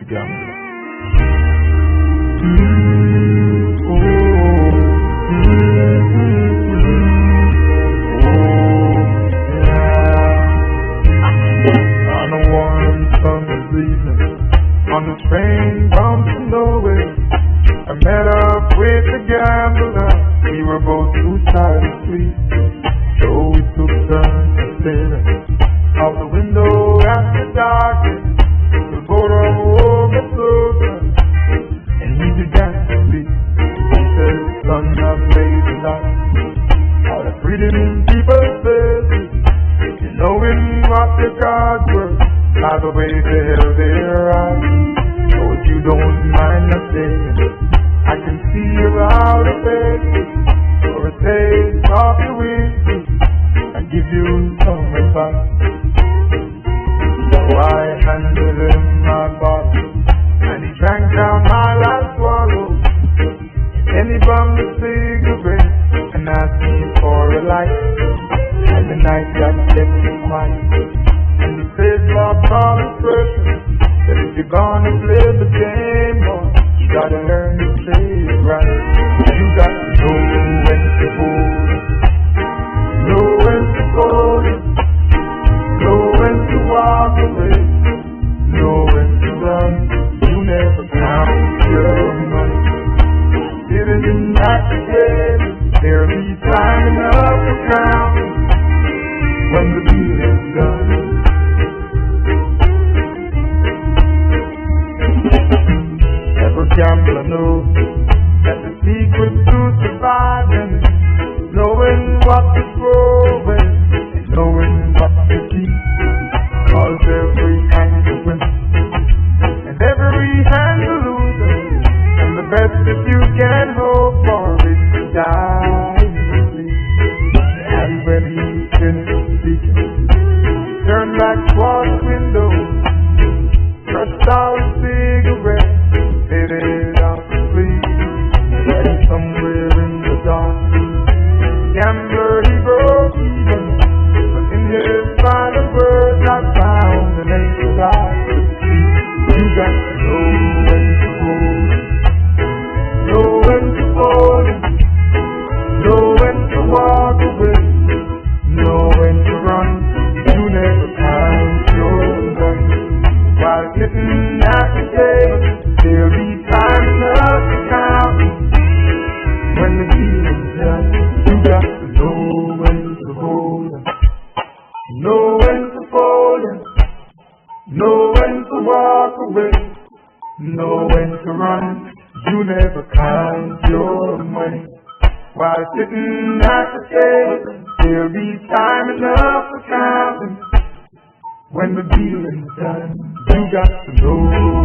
gambler. On a warm summer's evening, on the train bound to nowhere, I met up with a gambler. We were both too tired to sleep, so we took turns staring out the window at the darkness. The boat overflowed us, and he began to speak. He said, "Son, I've made a life out of reading people's faces, and knowing what the gods were, by the way they held their eyes. So if you don't mind not saying, I can see about a face or a taste of your whiskey and give you some advice." So I handed him my bottle, and he drank down my last swallow. Then he bummed a cigarette and asked me for a light. And the night got deadly quiet, and he said, "Bob, call it pressure, that if you're gonna play the game, boy, you gotta learn to play it right. You got to know when to hold it, know when to fold it, know when to walk away, know when to run. You never count your money. Sitting at the table, there'll be time enough to count when the deal is done." Every gambler knows that the secret to surviving is knowing what to throw in and knowing what to keep. Cause every hand's a winner and every hand's a loser, and the best that you can hope for is to die in your sleep. And when he finished speaking, he turned back towards the window, crushed out a cigarette, lit it out to sleep. Right somewhere in the dark, gambler he broke even, but in his final words I found an empty life. You got to know when to hold it, know when to fold it, know when to walk away, know when to run. You never count your money while sitting at the table. There'll be time enough to count when the deal is done. You got to know when to hold it, know when to fold it, know when to walk away, know when to run. You never count your money while sitting at the table. There'll be time enough for counting when the deal is done. You got to know